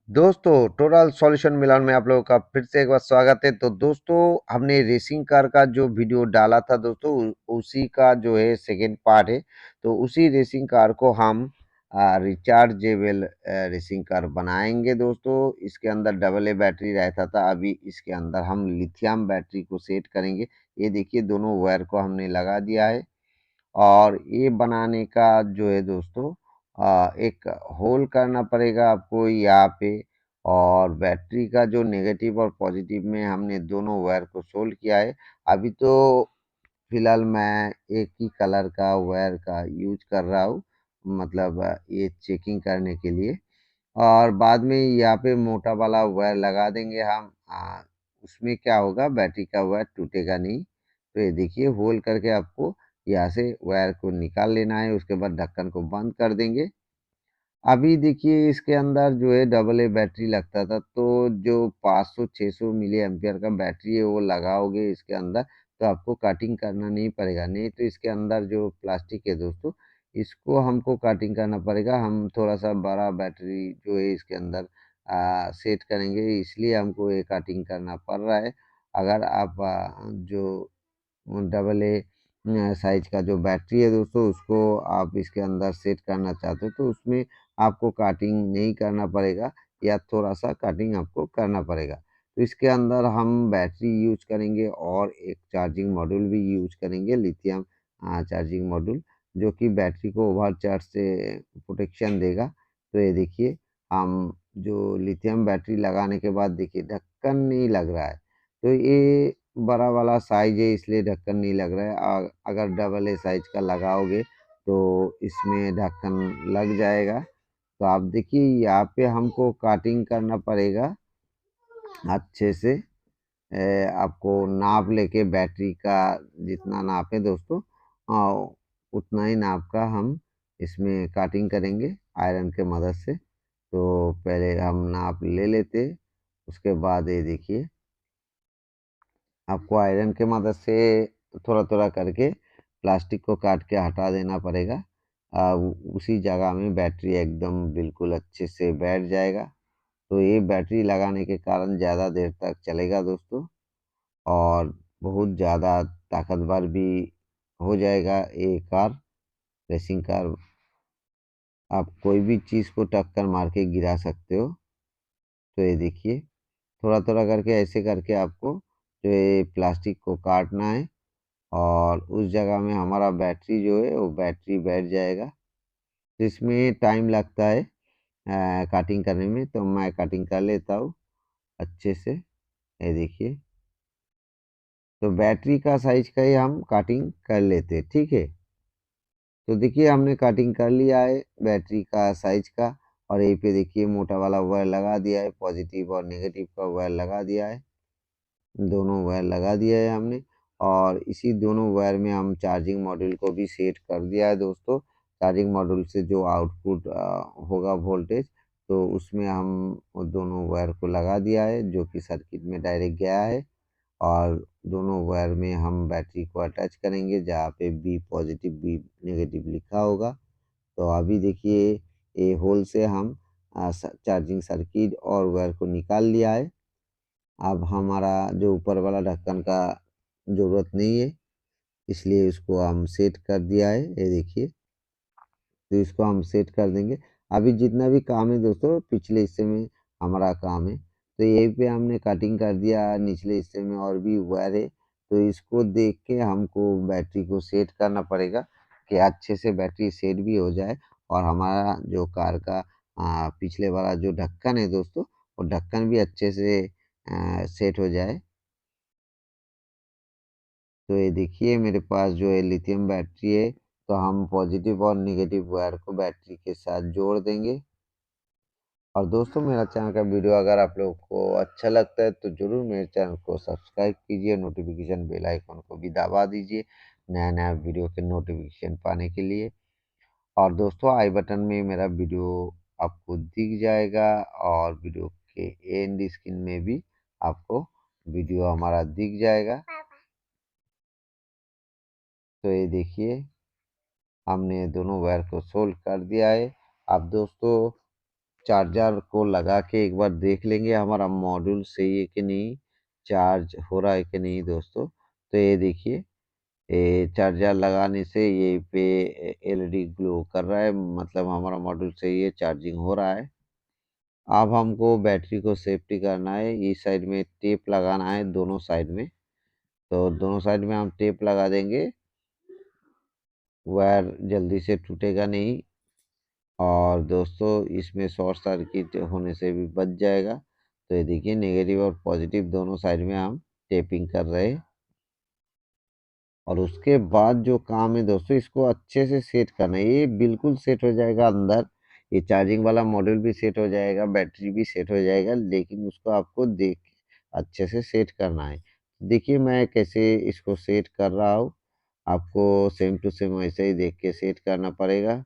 दोस्तों, total solution मिलान में आप लोगों का फिर से एक बार स्वागत है। तो दोस्तों, हमने रेसिंग कार का जो वीडियो डाला था दोस्तों, उसी का जो है सेकंड पार्ट है। तो उसी रेसिंग कार को हम रिचार्जेबल रेसिंग कार बनाएंगे दोस्तों। इसके अंदर डबल ए बैटरी रहता था, अभी इसके अंदर हम लिथियम बैटरी को सेट करेंगे। ये देखिए, दोनों वायर को हमने लगा दिया है। और ये बनाने का जो है दोस्तों, एक होल करना पड़ेगा आपको यहाँ पे। और बैटरी का जो नेगेटिव और पॉजिटिव में हमने दोनों वायर को सोल्ड किया है। अभी तो फिलहाल मैं एक ही कलर का वायर का यूज कर रहा हूँ, मतलब ये चेकिंग करने के लिए। और बाद में यहाँ पे मोटा वाला वायर लगा देंगे हम। उसमें क्या होगा, बैटरी का वायर टूटेगा नहीं। तो ये देखिए, होल करके आपको यहाँ से वायर को निकाल लेना है। उसके बाद ढक्कन को बंद कर देंगे। अभी देखिए, इसके अंदर जो है डबल ए बैटरी लगता था, तो जो 500-600 मिली एम्पियर का बैटरी है वो लगाओगे इसके अंदर, तो आपको कटिंग करना नहीं पड़ेगा। नहीं तो इसके अंदर जो प्लास्टिक है दोस्तों, इसको हमको कटिंग करना पड़ेगा। हम थोड़ा सा बड़ा बैटरी जो है इसके अंदर सेट करेंगे, इसलिए हमको ये कटिंग करना पड़ रहा है। अगर आप जो डबल ए साइज का जो बैटरी है दोस्तों, उसको आप इसके अंदर सेट करना चाहते हो तो उसमें आपको काटिंग नहीं करना पड़ेगा, या थोड़ा सा कटिंग आपको करना पड़ेगा। तो इसके अंदर हम बैटरी यूज करेंगे और एक चार्जिंग मॉड्यूल भी यूज करेंगे, लिथियम चार्जिंग मॉड्यूल, जो कि बैटरी को ओवर चार्ज से प्रोटेक्शन देगा। तो ये देखिए, हम जो लिथियम बैटरी लगाने के बाद देखिए ढक्कन नहीं लग रहा है। तो ये बड़ा वाला साइज है, इसलिए ढक्कन नहीं लग रहा है। अगर डबल ए साइज का लगाओगे तो इसमें ढक्कन लग जाएगा। तो आप देखिए, यहाँ पे हमको काटिंग करना पड़ेगा अच्छे से। आपको नाप लेके बैटरी का जितना नाप है दोस्तों, उतना ही नाप का हम इसमें काटिंग करेंगे आयरन के मदद से। तो पहले हम नाप ले लेते, उसके बाद ये देखिए, आपको आयरन के मदद से थोड़ा थोड़ा करके प्लास्टिक को काट के हटा देना पड़ेगा। उसी जगह में बैटरी एकदम बिल्कुल अच्छे से बैठ जाएगा। तो ये बैटरी लगाने के कारण ज़्यादा देर तक चलेगा दोस्तों, और बहुत ज़्यादा ताकतवर भी हो जाएगा ये कार, रेसिंग कार। आप कोई भी चीज़ को टक्कर मार के गिरा सकते हो। तो ये देखिए, थोड़ा थोड़ा करके ऐसे करके आपको जो ये प्लास्टिक को काटना है, और उस जगह में हमारा बैटरी जो है वो बैटरी बैठ जाएगा। तो इसमें टाइम लगता है कटिंग करने में, तो मैं कटिंग कर लेता हूँ अच्छे से। ये देखिए, तो बैटरी का साइज का ही हम कटिंग कर लेते हैं, ठीक है। तो देखिए, हमने कटिंग कर लिया है बैटरी का साइज का। और यहीं पे देखिए, मोटा वाला वायर लगा दिया है, पॉजिटिव और नेगेटिव का वायर लगा दिया है। दोनों वायर लगा दिया है हमने। और इसी दोनों वायर में हम चार्जिंग मॉड्यूल को भी सेट कर दिया है दोस्तों। चार्जिंग मॉड्यूल से जो आउटपुट होगा वोल्टेज, तो उसमें हम वो दोनों वायर को लगा दिया है, जो कि सर्किट में डायरेक्ट गया है। और दोनों वायर में हम बैटरी को अटैच करेंगे, जहाँ पे बी पॉजिटिव बी नेगेटिव लिखा होगा। तो अभी देखिए, ये होल से हम चार्जिंग सर्किट और वायर को निकाल लिया है। अब हमारा जो ऊपर वाला ढक्कन का ज़रूरत नहीं है, इसलिए इसको हम सेट कर दिया है, ये देखिए। तो इसको हम सेट कर देंगे। अभी जितना भी काम है दोस्तों, पिछले हिस्से में हमारा काम है। तो यहीं पे हमने कटिंग कर दिया, निचले हिस्से में और भी वायर है। तो इसको देख के हमको बैटरी को सेट करना पड़ेगा, कि अच्छे से बैटरी सेट भी हो जाए, और हमारा जो कार का पिछले वाला जो ढक्कन है दोस्तों, वो ढक्कन भी अच्छे से सेट हो जाए। तो ये देखिए, मेरे पास जो है लिथियम बैटरी है। तो हम पॉजिटिव और नेगेटिव वायर को बैटरी के साथ जोड़ देंगे। और दोस्तों, मेरा चैनल का वीडियो अगर आप लोगों को अच्छा लगता है तो ज़रूर मेरे चैनल को सब्सक्राइब कीजिए, नोटिफिकेशन बेल आइकन को भी दबा दीजिए नया नया वीडियो के नोटिफिकेशन पाने के लिए। और दोस्तों, आई बटन में मेरा वीडियो आपको दिख जाएगा, और वीडियो के एंड स्क्रीन में भी आपको वीडियो हमारा दिख जाएगा। तो ये देखिए, हमने दोनों वायर को सोल्व कर दिया है। अब दोस्तों, चार्जर को लगा के एक बार देख लेंगे हमारा मॉड्यूल सही है कि नहीं, चार्ज हो रहा है कि नहीं दोस्तों। तो ये देखिए, ये चार्जर लगाने से ये पे एलईडी ग्लो कर रहा है, मतलब हमारा मॉड्यूल सही है, चार्जिंग हो रहा है। अब हमको बैटरी को सेफ्टी करना है, इस साइड में टेप लगाना है दोनों साइड में। तो दोनों साइड में हम टेप लगा देंगे, वायर जल्दी से टूटेगा नहीं। और दोस्तों इसमें शॉर्ट सर्किट होने से भी बच जाएगा। तो ये देखिए, नेगेटिव और पॉजिटिव दोनों साइड में हम टेपिंग कर रहे हैं। और उसके बाद जो काम है दोस्तों, इसको अच्छे से सेट करना है। ये बिल्कुल सेट हो जाएगा अंदर, ये चार्जिंग वाला मॉड्यूल भी सेट हो जाएगा, बैटरी भी सेट हो जाएगा, लेकिन उसको आपको देख अच्छे से सेट करना है। देखिए मैं कैसे इसको सेट कर रहा हूँ, आपको सेम टू सेम ऐसे ही देख के सेट करना पड़ेगा।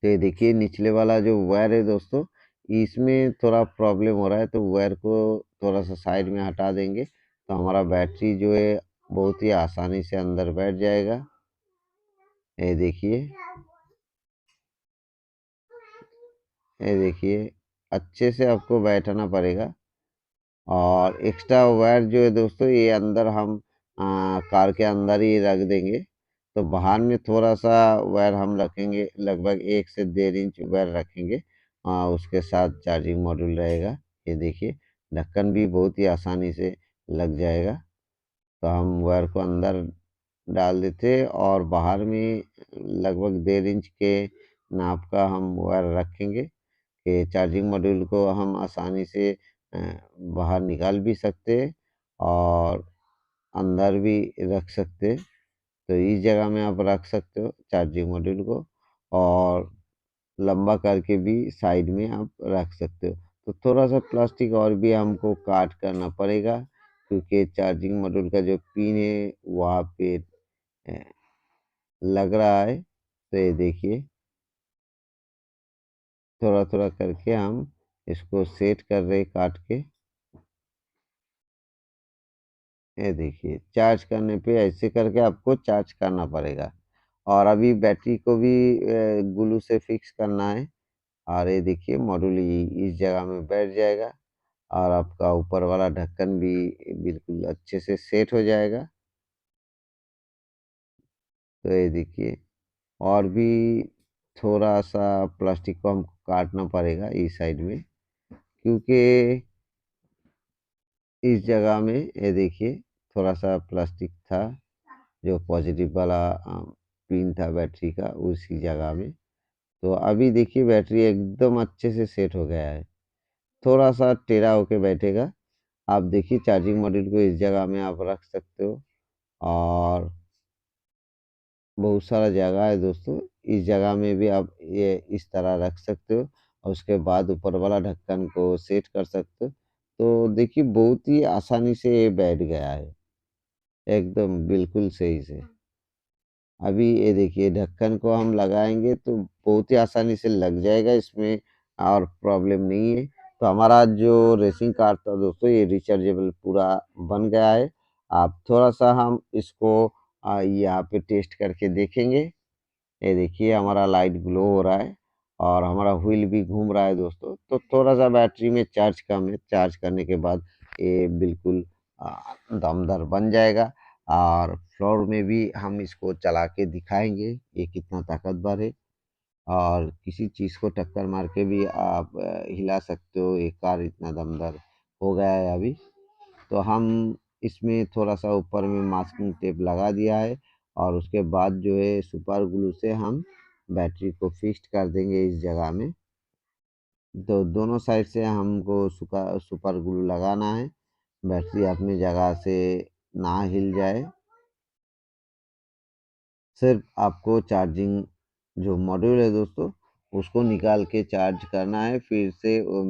तो ये देखिए, निचले वाला जो वायर है दोस्तों, इसमें थोड़ा प्रॉब्लम हो रहा है, तो वायर को थोड़ा सा साइड में हटा देंगे, तो हमारा बैटरी जो है बहुत ही आसानी से अंदर बैठ जाएगा। ये देखिए, ये देखिए, अच्छे से आपको बैठाना पड़ेगा। और एक्स्ट्रा वायर जो है दोस्तों, ये अंदर हम कार के अंदर ही रख देंगे। तो बाहर में थोड़ा सा वायर हम रखेंगे, लगभग 1 से 1.5 इंच वायर रखेंगे। उसके साथ चार्जिंग मॉड्यूल रहेगा। ये देखिए, ढक्कन भी बहुत ही आसानी से लग जाएगा। तो हम वायर को अंदर डाल देते और बाहर में लगभग 1.5 इंच के नाप का हम वायर रखेंगे, कि चार्जिंग मॉड्यूल को हम आसानी से अ, बाहर निकाल भी सकते हैं और अंदर भी रख सकते हैं। तो इस जगह में आप रख सकते हो चार्जिंग मॉड्यूल को, और लंबा करके भी साइड में आप रख सकते हो। तो थोड़ा सा प्लास्टिक और भी हमको काट करना पड़ेगा, क्योंकि चार्जिंग मॉड्यूल का जो पिन है वहाँ पे अ, लग रहा है। तो ये देखिए, थोड़ा थोड़ा करके हम इसको सेट कर रहे काट के। ये देखिए, चार्ज करने पे ऐसे करके आपको चार्ज करना पड़ेगा। और अभी बैटरी को भी ग्लू से फिक्स करना है। और ये देखिए, मॉड्यूल इस जगह में बैठ जाएगा, और आपका ऊपर वाला ढक्कन भी बिल्कुल अच्छे से सेट हो जाएगा। तो ये देखिए, और भी थोड़ा सा प्लास्टिक को हमको काटना पड़ेगा इस साइड में, क्योंकि इस जगह में ये देखिए थोड़ा सा प्लास्टिक था, जो पॉजिटिव वाला पिन था बैटरी का, उसी जगह में। तो अभी देखिए, बैटरी एकदम अच्छे से सेट हो गया है, थोड़ा सा टेढ़ा होके बैठेगा। आप देखिए, चार्जिंग मॉड्यूल को इस जगह में आप रख सकते हो, और बहुत सारा जगह है दोस्तों, इस जगह में भी आप ये इस तरह रख सकते हो, और उसके बाद ऊपर वाला ढक्कन को सेट कर सकते हो। तो देखिए, बहुत ही आसानी से ये बैठ गया है, एकदम बिल्कुल सही से। अभी ये देखिए, ढक्कन को हम लगाएंगे तो बहुत ही आसानी से लग जाएगा इसमें, और प्रॉब्लम नहीं है। तो हमारा जो रेसिंग कार था दोस्तों, ये रिचार्जेबल पूरा बन गया है। आप थोड़ा सा हम इसको यहाँ पे टेस्ट करके देखेंगे। ये देखिए, हमारा लाइट ग्लो हो रहा है, और हमारा व्हील भी घूम रहा है दोस्तों। तो थोड़ा सा बैटरी में चार्ज कम है, चार्ज करने के बाद ये बिल्कुल आ, दमदार बन जाएगा। और फ्लोर में भी हम इसको चला के दिखाएंगे ये कितना ताकतवर है। और किसी चीज़ को टक्कर मार के भी आप हिला सकते हो, ये कार इतना दमदार हो गया है अभी। तो हम इसमें थोड़ा सा ऊपर में मास्किंग टेप लगा दिया है, और उसके बाद जो है सुपर ग्लू से हम बैटरी को फिक्स कर देंगे इस जगह में। तो दोनों साइड से हमको सुपर ग्लू लगाना है, बैटरी अपनी जगह से ना हिल जाए। सिर्फ आपको चार्जिंग जो मॉड्यूल है दोस्तों, उसको निकाल के चार्ज करना है, फिर से वो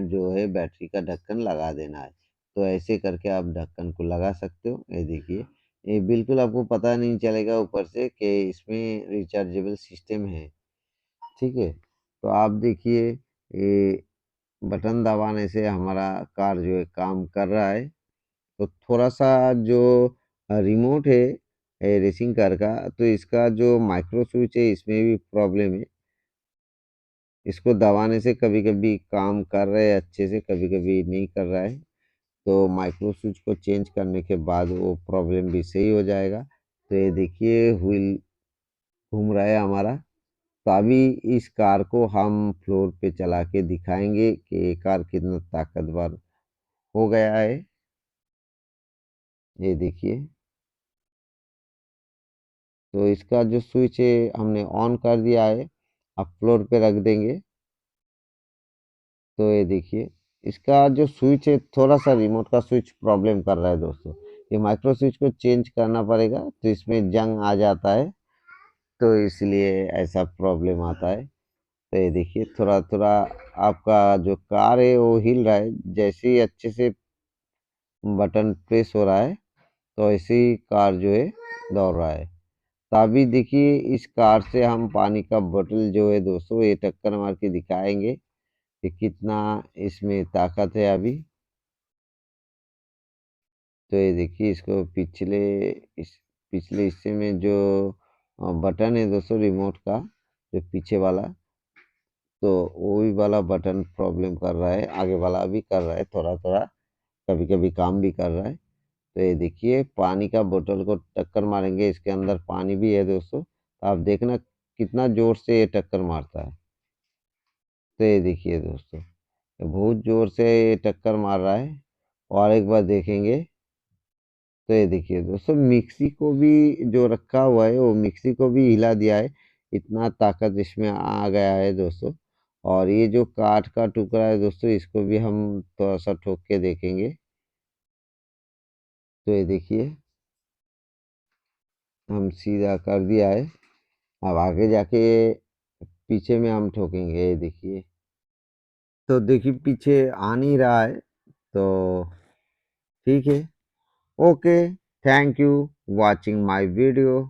जो है बैटरी का ढक्कन लगा देना है। तो ऐसे करके आप ढक्कन को लगा सकते हो। ये देखिए, ये बिल्कुल आपको पता नहीं चलेगा ऊपर से कि इसमें रिचार्जेबल सिस्टम है। ठीक है, तो आप देखिए, ये बटन दबाने से हमारा कार जो है काम कर रहा है। तो थोड़ा सा जो रिमोट है रेसिंग कार का, तो इसका जो माइक्रो स्विच है इसमें भी प्रॉब्लम है। इसको दबाने से कभी कभी काम कर रहा है अच्छे से, कभी कभी नहीं कर रहा है। तो माइक्रो स्विच को चेंज करने के बाद वो प्रॉब्लम भी सही हो जाएगा। तो ये देखिए व्हील घूम रहा है हमारा। तो अभी इस कार को हम फ्लोर पे चला के दिखाएंगे कि ये कार कितना ताकतवर हो गया है। ये देखिए, तो इसका जो स्विच है हमने ऑन कर दिया है। अब फ्लोर पे रख देंगे। तो ये देखिए, इसका जो स्विच है थोड़ा सा रिमोट का स्विच प्रॉब्लम कर रहा है दोस्तों। ये माइक्रो स्विच को चेंज करना पड़ेगा, तो इसमें जंग आ जाता है, तो इसलिए ऐसा प्रॉब्लम आता है। तो ये देखिए, थोड़ा थोड़ा आपका जो कार है वो हिल रहा है। जैसे ही अच्छे से बटन प्रेस हो रहा है, तो ऐसे ही कार जो है दौड़ रहा है। तो अभी देखिए, इस कार से हम पानी का बोतल जो है दोस्तों, ये टक्कर मार के दिखाएंगे कि कितना इसमें ताकत है अभी। तो ये देखिए, इसको इस पिछले हिस्से में जो बटन है दोस्तों रिमोट का, जो पीछे वाला, तो वही वाला बटन प्रॉब्लम कर रहा है। आगे वाला भी कर रहा है थोड़ा थोड़ा, कभी कभी काम भी कर रहा है। तो ये देखिए, पानी का बोतल को टक्कर मारेंगे, इसके अंदर पानी भी है दोस्तों, तो आप देखना कितना जोर से ये टक्कर मारता है। तो ये देखिए दोस्तों, ये बहुत जोर से ये टक्कर मार रहा है। और एक बार देखेंगे। तो ये देखिए दोस्तों, मिक्सी को भी जो रखा हुआ है वो मिक्सी को भी हिला दिया है। इतना ताकत इसमें आ गया है दोस्तों। और ये जो काठ का टुकड़ा है दोस्तों, इसको भी हम थोड़ा सा ठोक के देखेंगे। तो ये देखिए, हम सीधा कर दिया है। अब आगे जाके पीछे में हम ठोकेंगे। ये देखिए, तो देखिए पीछे आ नहीं रहा है। तो ठीक है। Okay, thank you watching my video.